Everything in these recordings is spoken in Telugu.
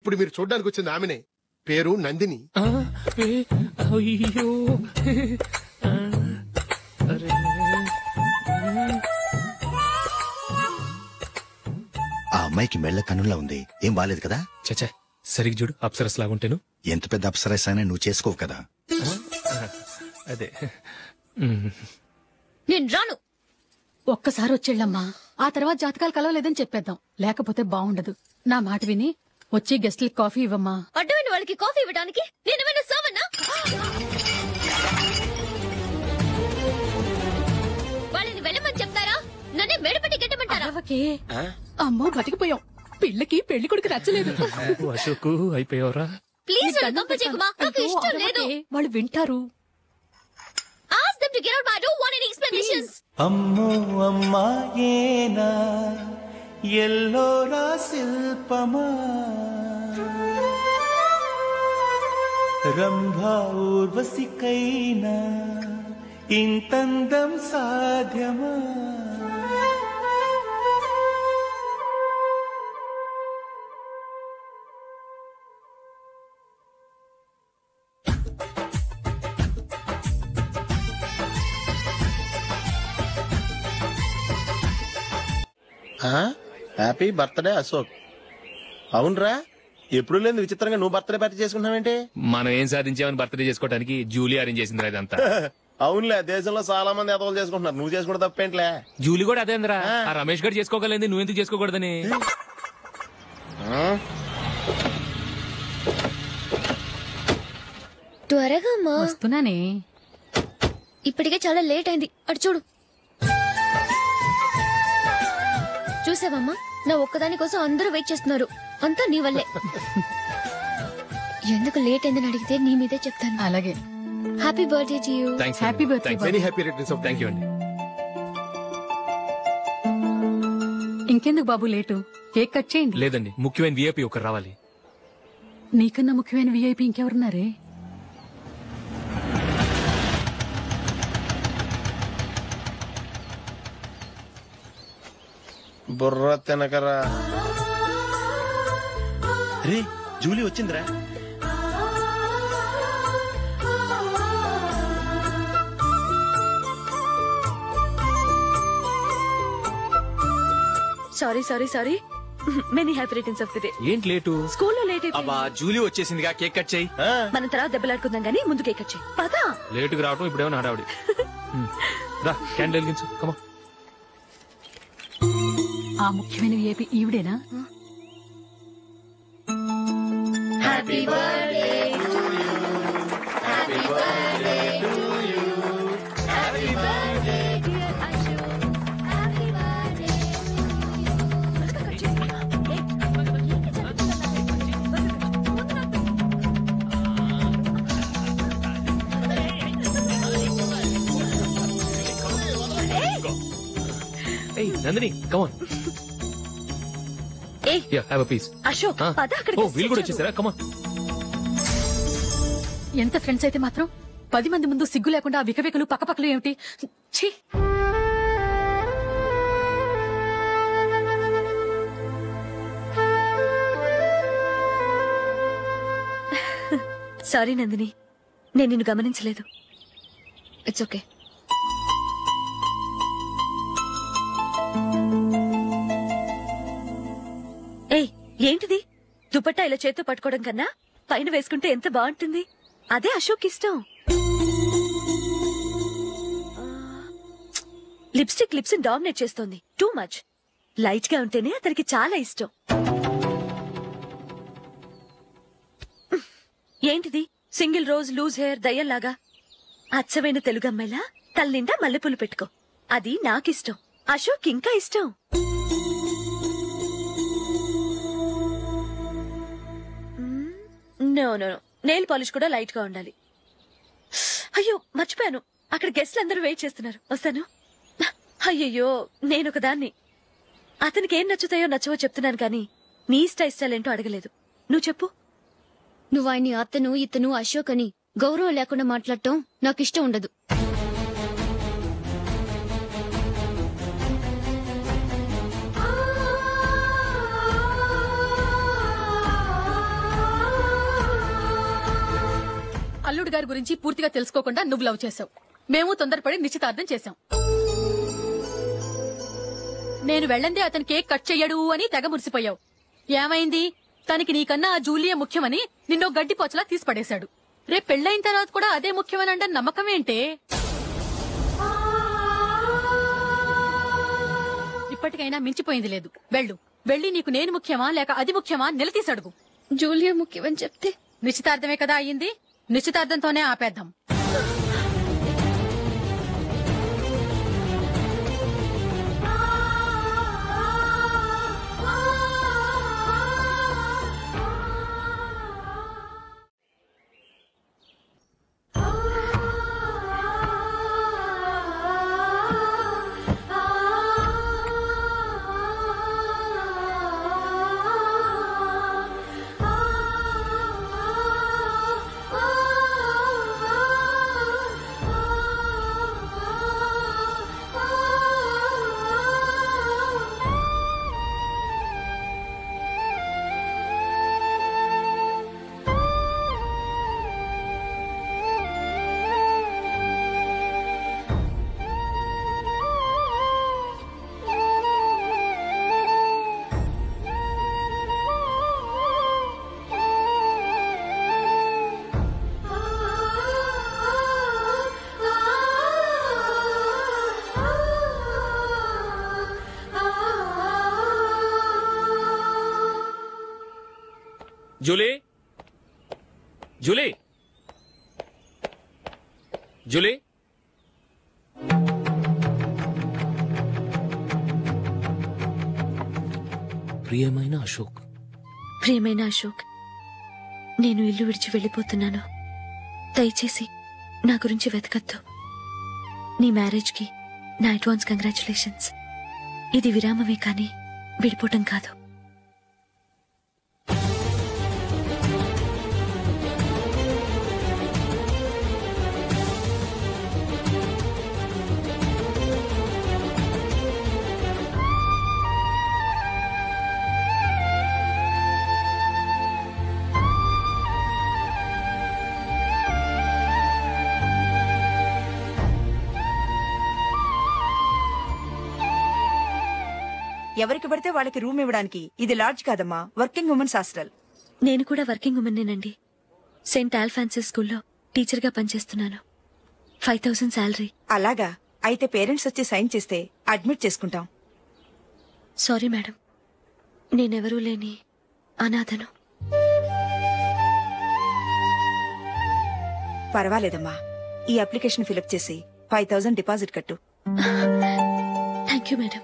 ఇప్పుడు మీరు చూడడానికి వచ్చింది ఆమెనే. పేరు నందిని. అయ్యో ఆ అమ్మాయికి మెళ్ళ కన్నులా ఉంది. ఏం బాలేదు కదా? చచ్చా సరిగ్గా చూడు, అప్సరస్ లాగుంటేను. ఎంత పెద్ద అప్సరస్ అయినా నువ్వు చేసుకోవు కదా. అదే నేను రాను. ఒక్కసారి వచ్చేళ్ళమ్మా, ఆ తర్వాత జాతకాలు కలవలేదని చెప్పేద్దాం. లేకపోతే బాగుండదు. నా మాట విని వచ్చి గెస్ట్లకి కాఫీ ఇవ్వమ్మా. అడ్డమైన వాళ్ళకి కాఫీ ఇవ్వడానికి నేనేమైనా సోమన్నా? వాళ్ళని వెళ్ళమని చెప్తారా, నన్నే మేడపట్టి గెట్టమంటారా? అమ్మో బతికిపోయాం. పిల్లకి పెళ్లి కొడుకు నచ్చలేదు. అశోక్ అయిపోయావరా? ప్లీజ్ నాకు ఇష్టం లేదు. వాళ్ళు వింటారు. Ask them to get out. I don't want any explanations. అమ్మో అమ్మాయేనా ఎల్లోరా శిల్పమా రంభా ఊర్వశికైనా ఇంతందం సాధ్యమా? Happy birthday Ashok. అవునరా, ఎప్పుడు లేదు విచిత్రంగా నువ్వు బర్త్డే పార్టీ చేసుకుంటావేంటి? మనం ఏం సాధించామని బర్త్డే చేసుకోవడానికి జూలీ అరేంజ్ చేసిందిరా ఇదంతా. అవునులే, దేశంలో చాలా మంది ఎదవలు చేసుకుంటున్నారు, నువ్వు చేసుకుంటే తప్పేంట్లే. జూలీ కూడా అదేంద్రా, ఆ రమేష్ గారు చేసుకోగలేదు, నువ్వెందుకు చేసుకోకూడదని. త్వరగా అమ్మా. వస్తున్నానే. ఇప్పటికే చాలా లేట్ అయింది. అటు చూడు. చూసావమ్మా, నా ఒక్కదాని కోసం అందరూ వెయిట్ చేస్తున్నారు. అంతా నీ వల్లే. ఎందుకు లేట్ అయిందని అడిగితే నీ మీదే చెప్తాను. అలాగే. Happy birthday to you. Happy birthday. Very happy returns of. Thank you అండి. ఇంకెందుకు బాబు లేటు, కేక్ కట్ చేయండి. లేదండి, ముఖ్యమైన విఐపి ఒకరు రావాలి. నీకన్నా ముఖ్యమైన విఐపి ఇంకెవరున్నారే? బుర్ర తినకరా. రే జూలీ వచ్చిందిరా. Sorry sorry sorry, many happy returns of the day. ఏంటి లేటు? స్కూల్లో లేట్ అయిపోయింది. అబ్బా జూలీ వచ్చేసిందిగా, కేక్ కట్ చేయి. మనం తర్వాత దెబ్బలాడుకుందాం గానీ ముందు కేక్ కట్ చేయి. పదా లేటుగా రావటం ఇప్పుడేమో హడావుడి. రా క్యాండిల్ వెలిగించు. కమా. ఆ ముఖ్యమైన విఐపి ఈవిడేనా? Happy birthday to you. Happy birthday to you. Happy birthday dear Ashok. Happy birthday. Hey Nandini, come on. ఏ Yeah, have a piece. Ashok పద అక్కడికి. ఓ వీళ్ళు కూడా వచ్చేసారా? Come on. ఎంత ఫ్రెండ్స్ అయితే మాత్రం 10 మంది ముందు సిగ్గు లేకుండా ఆ వికవికలు పక్కపక్కలు ఏమిటి? ఛీ. సారీ నందిని, నేను నిన్ను గమనించలేదు. It's okay. ఏయ్ ఏంటిది? దుపట్టా ఇలా చేత్తో పట్టుకోవడం కన్నా పైన వేసుకుంటే ఎంత బాగుంటుంది. అదే అశోక్ ఇష్టం. లిప్స్టిక్ లిప్స్ డామినేట్ చేస్తోంది. Too much. లైట్ గా ఉంటేనే అతనికి చాలా ఇష్టం. ఏంటిది? సింగిల్ రోజ్ లూజ్ హెయిర్ దయ్యంలాగా. అచ్చమైన తెలుగు అమ్మాయిలా తల్లిండా మల్లెపూలు పెట్టుకో. అది నాకిష్టం. అశోక్ ఇంకా ఇష్టం. No no no, nail polish కూడా లైట్ గా ఉండాలి. అయ్యో మర్చిపోయాను, అక్కడ గెస్ట్లు అందరూ వెయిట్ చేస్తున్నారు. వస్తాను. అయ్యయ్యో నేనొక దాన్ని. అతనికి ఏం నచ్చుతాయో నచ్చవో చెప్తున్నాను కానీ నీ ఇష్టాలేంటో అడగలేదు. నువ్వు చెప్పు. నువ్వు ఆయన్ని అతను ఇతను అశోక్ అని గౌరవం లేకుండా మాట్లాడటం నాకు ఇష్టం ఉండదు. అల్లుడు గారి గురించి పూర్తిగా తెలుసుకోకుండా నువ్వు లవ్ చేసావు. మేము తొందరపడి నిశ్చితార్థం చేశాం. నేను వెళ్ళందే అతను కేక్ కట్ చెయ్యడు అని తెగ మురిసిపోయావు. ఏమైంది? తనకి నీకన్నా ఆ జూలియే ముఖ్యమని నిన్నో గడ్డిపోచలా తీసిపడేశాడు. రేపు పెళ్ళైన తర్వాత కూడా అదే ముఖ్యమని అంటే నమ్మకం ఏంటే? ఇప్పటికైనా మించిపోయింది లేదు. వెళ్ళి నీకు నేను ముఖ్యమా లేక అది ముఖ్యమా నిలదీసి అడుగు. జూలియా ముఖ్యమని చెప్తే నిశ్చితార్థమే కదా అయ్యింది. నిశ్చితార్థంతోనే ఆపేద్దాం. జూలీ జూలీ జూలీ ప్రియమైన అశోక్, ప్రియమైన అశోక్, నేను ఇల్లు విడిచి వెళ్ళిపోతున్నాను. దయచేసి నా గురించి వెతకద్దు. నీ మ్యారేజ్ కి నా అడ్వాన్స్ కంగ్రాచులేషన్స్. ఇది విరామమే కానీ విడిపోవటం కాదు. ఎవరికి పడితే వాళ్ళకి రూమ్ ఇవ్వడానికి ఇది లాడ్జ్ కాదమ్మా, వర్కింగ్ ఉమెన్స్ హాస్టల్. నేను కూడా వర్కింగ్ ఉమెన్నేనండి. సెయింట్ ఆల్ఫాన్సిస్ స్కూల్లో టీచర్ గా పనిచేస్తున్నాను. 5000 శాలరీ. అలాగా? అయితే పేరెంట్స్ వచ్చి సైన్ చేస్తే అడ్మిట్ చేసుకుంటాం. సారీ మేడం, నేనెవరూ లేని అనాథను. పర్వాలేదమ్మా, ఈ అప్లికేషన్ ఫిలప్ చేసి 5000 డిపాజిట్ కట్టు. Thank you madam.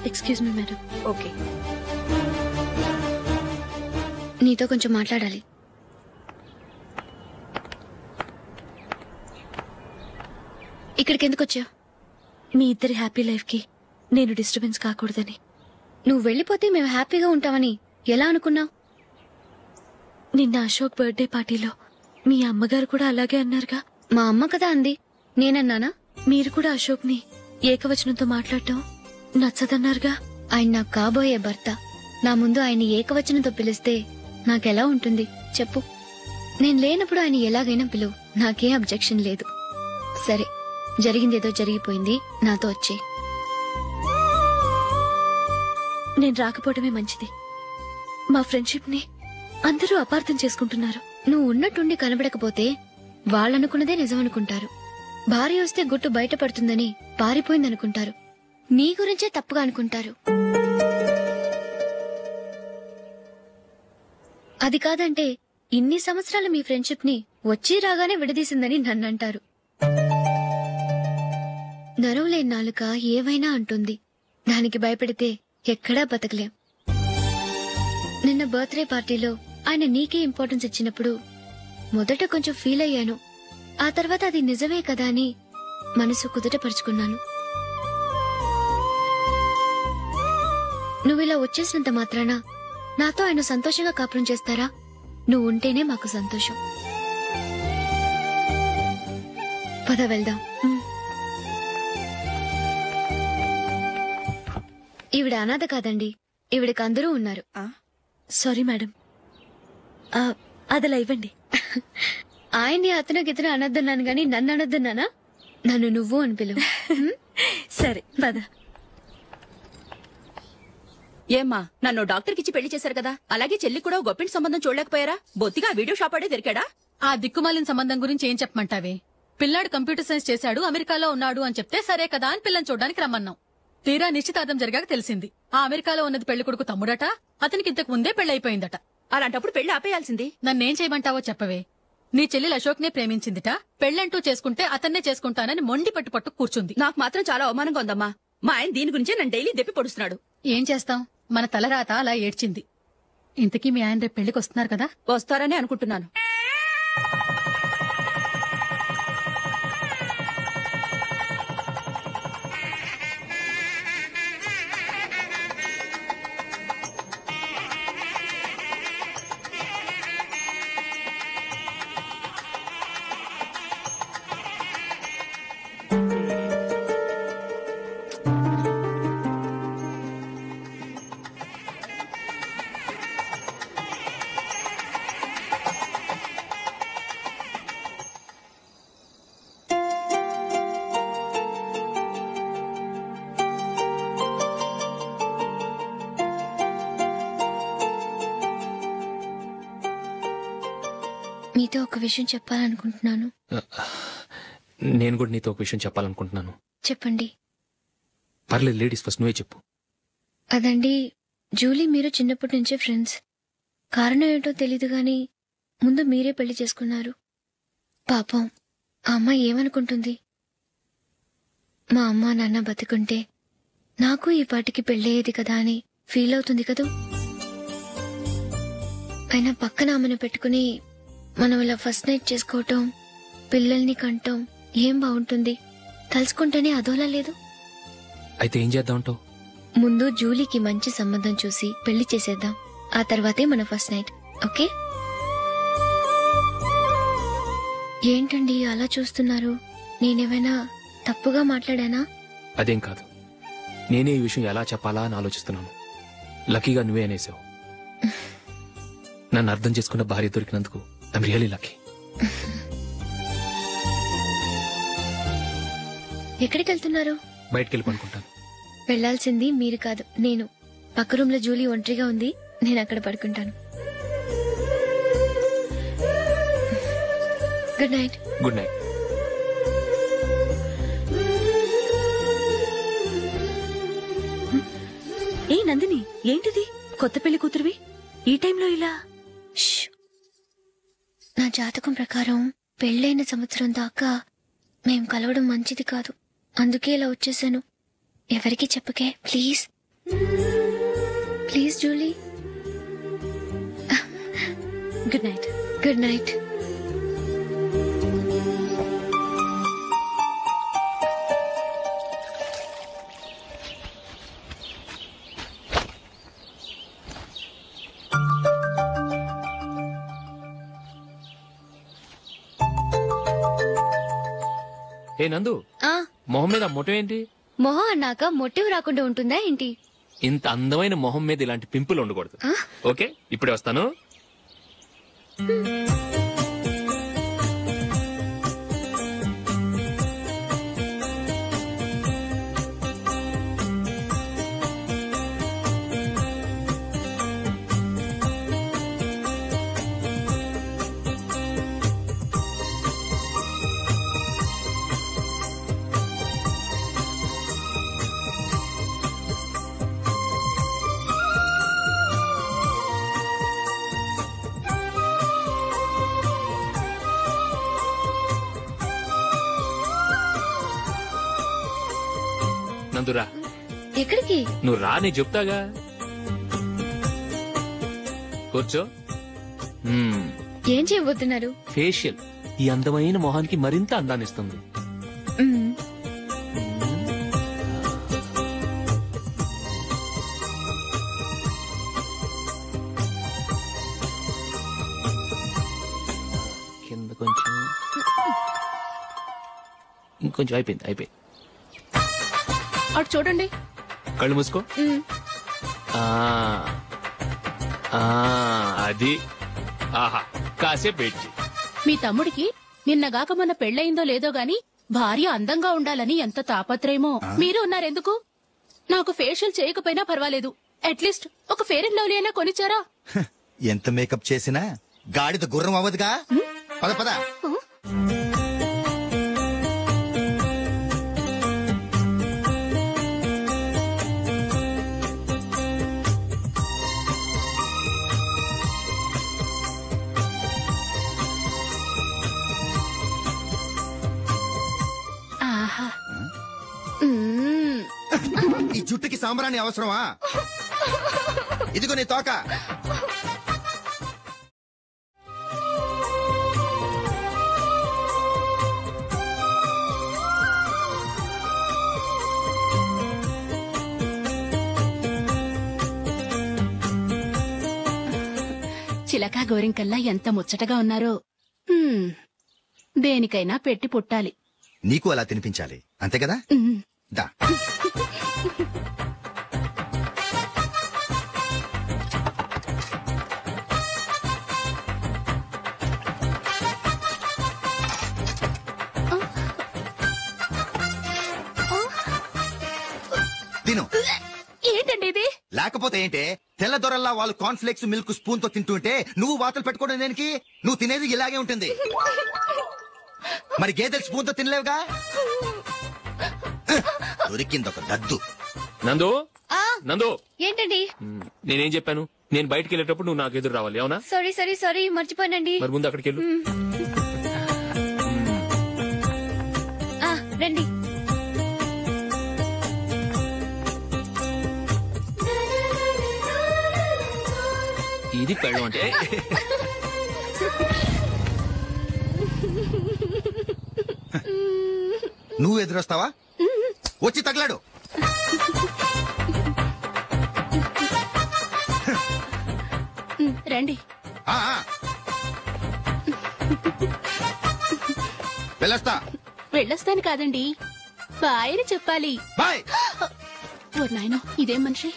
Excuse me madam. Okay. నీతో కొంచెం మాట్లాడాలి. ఇక్కడికి ఎందుకు వచ్చావు? మీ ఇద్దరి హ్యాపీ లైఫ్ కి నేను డిస్టర్బెన్స్ కాకూడదని. నువ్వు వెళ్ళిపోతే మేము హ్యాపీగా ఉంటామని ఎలా అనుకున్నావు? నిన్న అశోక్ బర్త్డే పార్టీలో మీ అమ్మగారు కూడా అలాగే అన్నారుగా. మా అమ్మ కదా అంది, నేనన్నానా? మీరు కూడా అశోక్ ని ఏకవచనంతో మాట్లాడటం నచ్చదన్నారుగా. ఆయన నాకు కాబోయే భర్త. నా ముందు ఆయన ఏకవచనంతో పిలిస్తే నాకెలా ఉంటుంది చెప్పు? నేను లేనప్పుడు ఆయన ఎలాగైనా పిలువు, నాకేం అబ్జెక్షన్ లేదు. సరే, జరిగిందేదో జరిగిపోయింది, నాతో వచ్చే. నేను రాకపోవడమే మంచిది. మా ఫ్రెండ్షిప్ ని అందరూ అపార్థం చేసుకుంటున్నారు. నువ్వు ఉన్నట్టుండి కనబడకపోతే వాళ్ళనుకున్నదే నిజమనుకుంటారు. భార్య వస్తే గుట్టు బయటపడుతుందని పారిపోయిందనుకుంటారు. నీ గురించే తప్పుగా అనుకుంటారు. అది కాదంటే ఇన్ని సంవత్సరాలు మీ ఫ్రెండ్షిప్ ని వచ్చి రాగానే విడదీసిందని నన్నంటారు. నరవలేని నాలుక ఏవైనా అంటుంది. దానికి భయపడితే ఎక్కడా బతకలేం. నిన్న బర్త్డే పార్టీలో ఆయన నీకే ఇంపార్టెన్స్ ఇచ్చినప్పుడు మొదట కొంచెం ఫీల్ అయ్యాను. ఆ తర్వాత అది నిజమే కదా అని మనసు కుదుటపరుచుకున్నాను. నువ్విలా వచ్చేసినంత మాత్రాన నాతో ఆయన సంతోషంగా కాపురం చేస్తారా? నువ్వు ఉంటేనే మాకు సంతోషం. పద వెళ్దాం. ఈవిడ అనాథ కాదండి, ఈవిడకి అందరూ ఉన్నారు. సారీ మేడం, అదలా ఇవ్వండి. ఆయన్ని అతను అనొద్దన్నాను గాని నన్ను అనొద్దన్నానా? నన్ను నువ్వు అని పిలువు. సరే పద. ఏమ్మా, నన్ను డాక్టర్కిచ్చి పెళ్లి చేశారు కదా, అలాగే చెల్లి కూడా గొప్పింటి సంబంధం చూడలేకపోయారా? బొత్తిగా వీడియో షాప్ ఆడే దొరికాడా? ఆ దిక్కుమాలిన సంబంధం గురించి ఏం చెప్పమంటావే? పిల్లాడు కంప్యూటర్ సైన్స్ చేశాడు, అమెరికాలో ఉన్నాడు అని చెప్తే సరే కదా అని పిల్లని చూడడానికి రమ్మన్నాం. తీరా నిశ్చితార్థం జరిగాక తెలిసింది ఆ అమెరికాలో ఉన్నది పెళ్లి కొడుకు తమ్ముడట, అతనికి ఇంతకు ముందే పెళ్లయిపోయిందట. అలాంటప్పుడు పెళ్లి ఆపేయాల్సింది. నన్నేం చేయమంటావో చెప్పవే. నీ చెల్లెలు అశోక్ నే ప్రేమించిందిట, పెళ్లంటూ చేసుకుంటే అతన్నే చేసుకుంటానని మొండి పట్టు కూర్చుంది. నాకు మాత్రం చాలా అవమానంగా ఉందమ్మా. మా ఆయన దీని గురించే నన్ను డైలీ దెప్పి పొడుస్తున్నాడు. ఏం చేస్తాం, మన తలరాత అలా ఏడ్చింది. ఇంతకీ మీ ఆయన రేపు పెళ్లికి వస్తున్నారు కదా? వస్తారని అనుకుంటున్నాను. మీతో ఒక విషయం చెప్పాలనుకుంటున్నాను. నేను కూడా నీతో ఒక విషయం చెప్పాలనుకుంటున్నాను. చెప్పండి. పర్లేదు, లేడీస్ ఫస్ట్, నువ్వే చెప్పు. అదండి, జూలీ మీరు చిన్నప్పటి నుంచే ఫ్రెండ్స్. కారణం ఏంటో తెలీదు గాని ముందు మీరే పెళ్లి చేసుకున్నారు. పాపం ఆ అమ్మాయి ఏమనుకుంటుంది? మా అమ్మ నాన్న బతికుంటే నాకు ఈ పాటికి పెళ్ళయ్యేది కదా అని ఫీల్ అవుతుంది కదూ. అయినా పక్కన ఆమెను పెట్టుకుని మనం ఇలా ఫస్ట్ నైట్ చేసుకోవటం, పిల్లల్ని కంటాం ఏం బాగుంటుంది? తలుచుకుంటేనే అదోలా లేదు. అయితే ఏం చేద్దామంటావు? ముందు జూలీకి మంచి సంబంధం చూసి పెళ్లి చేసేద్దాం, ఆ తర్వాతే మన ఫస్ట్ నైట్. ఓకే? ఏంటండి అలా చూస్తున్నారు? నేనేమైనా తప్పుగా మాట్లాడానా? అదేం కాదు, నేనే ఈ విషయం ఎలా చెప్పాలా అని ఆలోచిస్తున్నాను. లక్కీగా నువ్వే అనేసావు. నన్ను అర్థం చేసుకున్న భార్య దొరికినందుకు ఐమ్ రియలీ లక్కీ. ఎక్కడికి వెళ్తున్నారు? బయటికి వెళ్ళి పడుకుంటాను. వెళ్లాల్సింది మీరు కాదు, నేను. పక్క రూమ్ లో జూలీ ఒంటరిగా ఉంది, నేను అక్కడ పడుకుంటాను. Good night. Good night. ఏ నందిని, ఏంటిది? కొత్త పెళ్లి కూతురువి ఈ టైంలో ఇలా? నా జాతకం ప్రకారం పెళ్ళైన సంవత్సరం దాకా మేం కలవడం మంచిది కాదు, అందుకే ఇలా వచ్చేసాను. ఎవరికి చెప్పకే please. Please Julie. Good night. Good night. ఏ నందు, మొహం మీద మొట్టం ఏంటి? మొహం అన్నాక మొట్టెవు రాకుండా ఉంటుందా ఏంటి? ఇంత అందమైన మొహం మీద ఇలాంటి పింపుల్ ఉండకూడదు. ఓకే, ఇప్పుడే వస్తాను. నందురా. ఎక్కడికి? నువ్వు రా, నేను చెప్తాగా. కూర్చో. ఏం చేయబోతున్నారు? ఫేషియల్ ఈ అందమైన మొహానికి మరింత అందాన్నిస్తుంది. కింద కొంచెం. ఇంకొంచెం అయిపోయింది. అటు చూడండి. కళ్ళు మూసుకో. అది ఆహా కాసేపు పెట్టి. మీ తమ్ముడికి నిన్నగాక మొన్న పెళ్ళయిందో లేదో గాని భార్య అందంగా ఉండాలని ఎంత తాపత్రయమో. మీరు ఉన్నారెందుకు? నాకు ఫేషియల్ చేయకపోయినా పర్వాలేదు, అట్లీస్ట్ ఒక ఫేర్ అండ్ లవ్లీ అయినా కొనిచ్చారా? ఎంత మేకప్ చేసినా గాడిద గుర్రం అవ్వదుగా. పద పద. ఈ జుట్టుకి సాంబ్రాణి అవసరమా? ఇదిగో నీ తోక. చిలకా గోరింకల్లా ఎంత ముచ్చటగా ఉన్నారో. దేనికైనా పెట్టి పుట్టాలి. నీకు అలా తినిపించాలి అంతే కదా. దా. తిను. ఏంటండి ఇది? లేకపోతే ఏంటే, తెల్ల దొరల్లా వాళ్ళు కార్న్ఫ్లేక్స్ మిల్క్ స్పూన్ తో తింటుంటే నువ్వు వాతలు పెట్టుకోవడం దేనికి? నువ్వు తినేది ఇలాగే ఉంటుంది. మరి గేదెలు స్పూన్ తో తినలేవుగా. దొరికింది ఒక దద్దు. నందు ఏంటండి? నేనేం చెప్పాను? నేను బయటకు వెళ్ళేటప్పుడు నువ్వు నాకు ఎదురు రావాలి, అవునా? సారీ మర్చిపోయానండి. మరి ముందు అక్కడికి వెళ్ళు. రండి. ఇది పెళ్ళం అంటే. నువ్వు ఎదురొస్తావా? వచ్చి తగలాడు. రండి. వెళ్ళొస్తాను కాదండి, బాయ్ అని చెప్పాలి. బాయ్. ఓ నాయనో, ఇదేం మనిషి?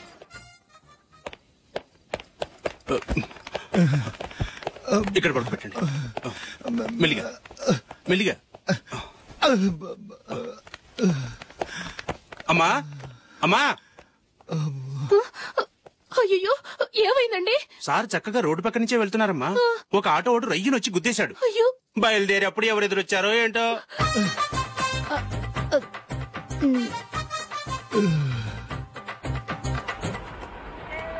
ఇక్కడ పడుకోబెట్టండి. మెల్లిగా మెల్లిగా. అమ్మా అమ్మా. అయ్యో, ఏమైందండి? సార్ చక్కగా రోడ్డు పక్క నుంచే వెళ్తున్నారమ్మా. ఒక ఆటో ఓడు రయ్యను వచ్చి గుద్దేశాడు. బయలుదేరి అప్పుడు ఎవరు ఎదురొచ్చారో ఏంటో.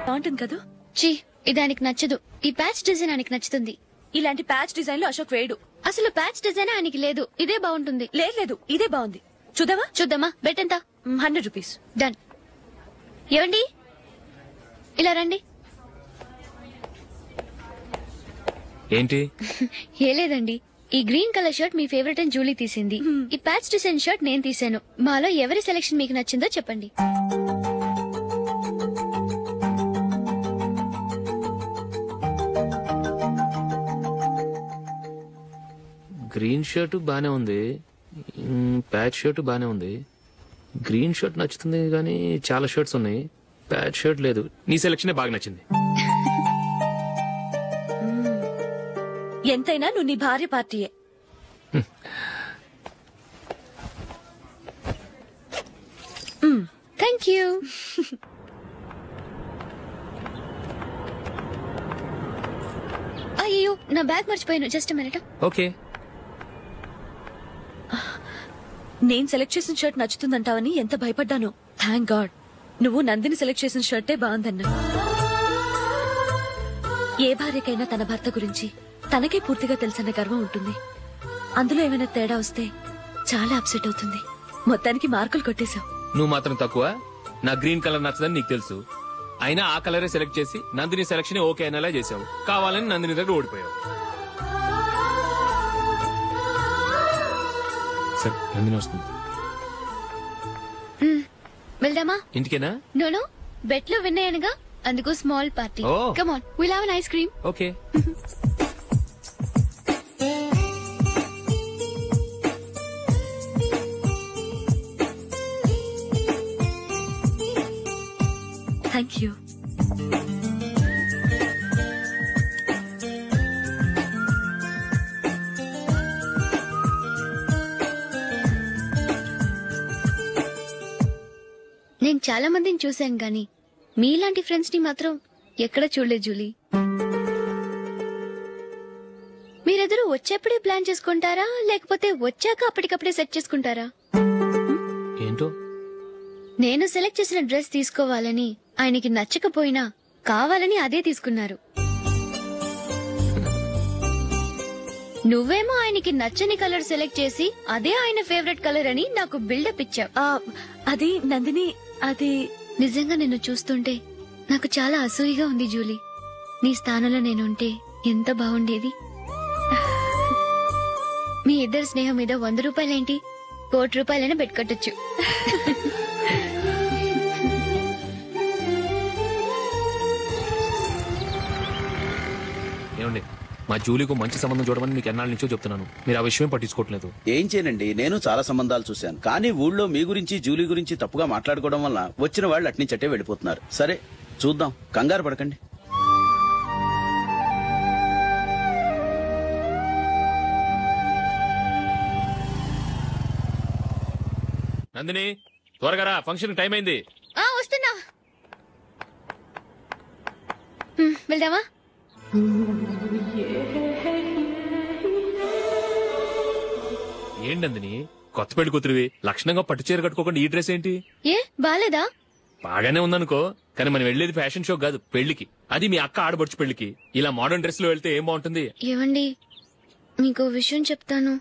బాగుంటుంది కదా. చీ, ఇదానికి నచ్చదు. ఈ ప్యాచ్ డిజైన్ ఆయనకి నచ్చుతుంది. ఇలాంటి ప్యాచ్ డిజైన్ లో అశోక్ వేయడు. అసలు ప్యాచ్ డిజైన్ ఆయనకి లేదు. ఇదే బాగుంటుంది. లేదు, ఇదే బాగుంది. చూద్దామా? బెట్ ఎంత? 100 రూపీస్. డన్. ఏవండి, ఇలా రండి. ఏంటి? ఏ లేదండి, ఈ గ్రీన్ కలర్ షర్ట్ మీ ఫేవరెట్ అని జూలీ తీసింది. ఈ ప్యాచ్ డిజైన్ షర్ట్ నేను తీసాను. మాలో ఎవరి సెలెక్షన్ మీకు నచ్చిందో చెప్పండి. గ్రీన్ షర్ట్ బానే ఉంది, ప్యాచ్ షర్ట్ బానే ఉంది. గ్రీన్ షర్ట్ నచ్చుతుంది కానీ చాలా షర్ట్స్ ఉన్నాయి, ప్యాచ్ షర్ట్ లేదు. నీ సెలెక్షనే బాగా నచ్చింది. ఎంతైనా నువ్వు నీ భార్య పార్టీయే. Thank you. అయ్యో, నా బ్యాగ్ మర్చిపోయాను. Just minute. ఓకే. నేను సెలెక్ట్ చేసిన షర్ట్ నచ్చుతుందంటావని ఎంత భయపడ్డాను. థ్యాంక్ గాడ్ నువ్వు నందిని సెలెక్ట్ చేసిన షర్టే బాగుందన్నా. ఏ భార్యకైనా తన భర్త గురించి తనకే పూర్తిగా తెలుసన్న గర్వం ఉంటుంది. అందులో ఏమైనా తేడా వస్తే చాలా అప్సెట్ అవుతుంది. మొత్తానికి మార్కులు కొట్టేశావు. నువ్వు మాత్రం తక్కువ. నా గ్రీన్ కలర్ నచ్చదని నీకు తెలుసు, అయినా ఆ కలరే సెలెక్ట్ చేసి నందిని సెలెక్షన్ ఓకే అనేలా చేసావు. కావాలని నందిని దగ్గర ఓడిపోయావు. సరే, నందిని వస్తుంది. వెళ్దామా? ఇంటికేనా? నో, బెట్ లో విన్ అయ్యానుగా, అందుకు small party. Come on, will have an ice cream. Okay. Thank you. నేను చాలా మందిని చూశాను గాని మీలాంటి ఫ్రెండ్స్ ని మాత్రం ఎక్కడ చూడలేదు జూలీ. మీరెదరూ వచ్చేప్పుడే ప్లాన్ చేసుకుంటారా లేకపోతే వచ్చాక అప్పటికప్పుడే సెట్ చేసుకుంటారా? ఏంటో నేను సెలెక్ట్ చేసిన డ్రెస్ తీసుకోవాలని ఆయనకి నచ్చకపోయినా కావాలని అదే తీసుకున్నారు. నువ్వేమో ఆయనకి నచ్చని కలర్ సెలెక్ట్ చేసి అదే ఆయన ఫేవరెట్ కలర్ అని నాకు బిల్డప్ ఇచ్చావు. అది నందిని, అది నిజంగా నిన్ను చూస్తుంటే నాకు చాలా అసూయగా ఉంది జూలీ. నీ స్థానంలో నేనుంటే ఎంత బాగుండేది. మీ ఇద్దరు స్నేహం మీద 100 రూపాయలేంటి, 1 కోటి రూపాయలైనా పెట్టుకట్టొచ్చు. ఏమండి, మా జూలీకు మంచి సంబంధం చూడమని మీకు ఎన్నాళ్ళ నుంచో చెప్తున్నాను. మీరు ఆ విషయం పట్టించుకోవట్లేదు. ఏం చేయనండి, నేను చాలా సంబంధాలు చూశాను. కానీ ఊళ్ళో మీ గురించి జూలీ గురించి తప్పుగా మాట్లాడుకోవడం వల్ల వచ్చిన వాళ్ళు అట్నుంచట్టే వెళ్ళిపోతున్నారు. సరే చూద్దాం, కంగారు పడకండి. నందిని, త్వరగా రా, ఫంక్షన్ టైం అయింది. వస్తున్నా. వెళ్దామా? ఏంటి నందిని, కొత్త పెళ్లి కూతురివి లక్షణంగా పట్టు చీర కట్టుకోకుండా ఈ డ్రెస్ ఏంటి? ఏ బాలేదా? బాగానే ఉందనుకో, కానీ మనం వెళ్లేది ఫ్యాషన్ షో కాదు, పెళ్లికి. అది మీ అక్క ఆడబడుచు పెళ్లికి. ఇలా మోడర్న్ డ్రెస్ లో వెళ్తే ఏం బాగుంటుంది? ఏవండి, మీకు విషయం చెప్తాను,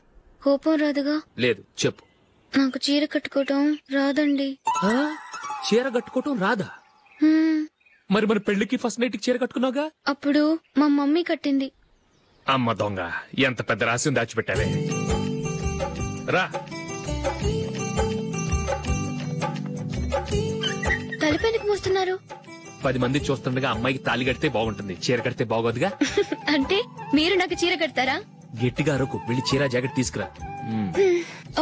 కోపం రాదుగా? లేదు, చెప్పు. నాకు చీర కట్టుకోవటం రాదండి. చీర కట్టుకోవటం రాదా? మరి మన పెళ్లికి ఫస్ట్ నైట్ కి చీర కట్టుకున్నావుగా? అప్పుడు మా మమ్మీ కట్టింది. అమ్మ దొంగ, ఎంత పెద్ద రహస్యం దాచిపెట్టావే. రా. తలపెందుకు మోస్తున్నారు? 10 మంది చూస్తుండగా అమ్మాయికి తాళి కడితే బాగుంటుంది, చీర కడితే బాగోదుగా. అంటే మీరు నాకు చీర కడతారా? గట్టిగా అరకు, వెళ్ళి చీర జాకెట్ తీసుకురా.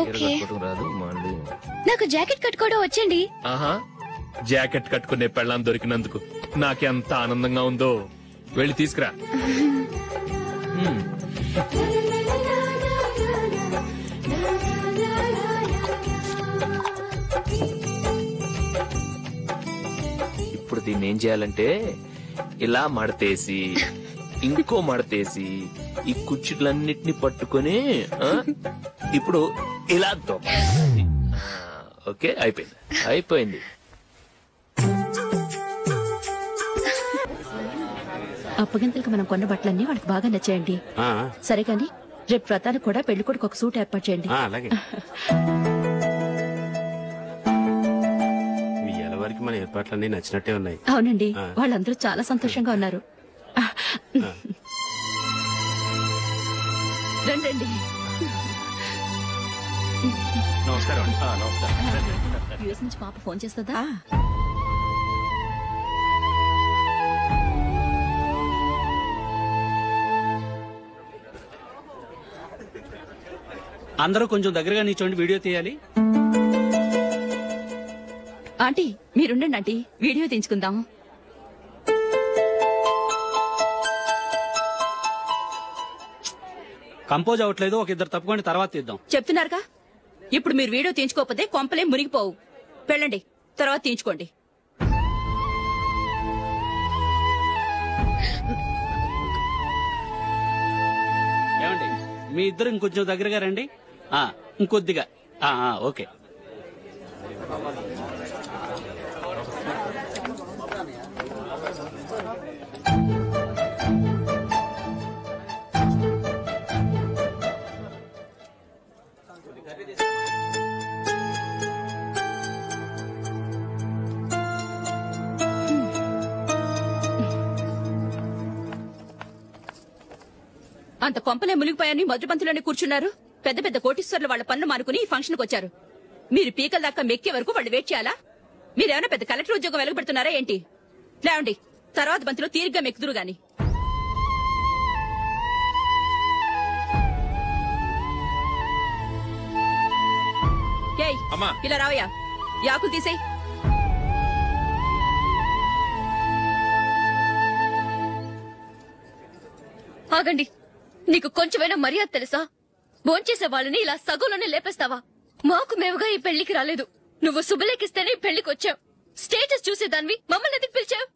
ఓకే. రాదు మళ్ళీ. నాకు జాకెట్ కట్టుకోవడం వచ్చండి. ఆహా, జాకెట్ కట్టుకునే పెళ్ళాం దొరికినందుకు నాకెంత ఆనందంగా ఉందో. వెళ్ళి తీసుకురా. ఇప్పుడు దీన్ని ఏం చేయాలంటే ఇలా మడతేసి ఇంకో మడతేసి ఈ కుర్చీలన్నిటిని పట్టుకొని ఇప్పుడు ఇలా దొక్కాలి. ఓకే, అయిపోయింది అయిపోయింది. అప్పగింతలకు మనం కొన్న బట్టలన్నీ వాళ్ళకి బాగా నచ్చాయండి. సరే కానీ రేపు వ్రతానికి కూడా పెళ్లి కొడుకు ఒక సూట్ ఏర్పాటు చేయండి. అలాగే. మీ ఎలవారికి మన ఏర్పాట్లన్నీ నచ్చినట్టే ఉన్నాయి. అవునండి, వాళ్ళందరూ చాలా సంతోషంగా ఉన్నారు. రండి. నమస్కారం. యూఎస్ నుంచి పాప ఫోన్ చేస్తుందా? అందరూ కొంచెం దగ్గరగా నిల్చోండి, వీడియో తీయాలి. ఆంటీ మీరుండండి ఆంటీ, వీడియో తీయించుకుందాం. కంపోజ్ అవ్వట్లేదు, ఒక ఇద్దరు తప్పుకొని తర్వాత తీద్దాం. చెప్తున్నారుగా, ఇప్పుడు మీరు వీడియో తీయించుకోకపోతే కొంపలే మునిగిపోవు. వెళ్ళండి, తర్వాత తీయించుకోండి. ఏమండి, మీ ఇద్దరు ఇంకొంచెం దగ్గరగా రండి. ఇంకొద్దిగా. ఓకే. అంత కొంపలే మునిగిపోయాని మొదటి పంతులోనే కూర్చున్నారు. పెద్ద పెద్ద కోటీశ్వర్లు వాళ్ళ పన్ను మానుకుని ఈ ఫంక్షన్ కు వచ్చారు. మీరు పీకల దాకా మెక్కే వరకు వాళ్ళు వెయిట్ చేయాలా? మీరేమైనా పెద్ద కలెక్టర్ ఉద్యోగం వెలగబెడుతున్నారా ఏంటి? లేవండి, తర్వాత బంతిలో తీరిగ్గా మెక్కుదురు గాని. ఇలా రావయ్యా, యాకులు తీసేయ్. ఆగండి, నీకు కొంచెమైనా మర్యాద తెలుసా? భోంచేసే వాళ్ళని ఇలా సగంలోనే లేపేస్తావా? మాకు మేముగా ఈ పెళ్లికి రాలేదు. నువ్వు శుభలేఖిస్తేనే ఈ పెళ్లికి వచ్చావు. స్టేటస్ చూసేదానివి మమ్మల్ని ఎందుకు పిలిచావు?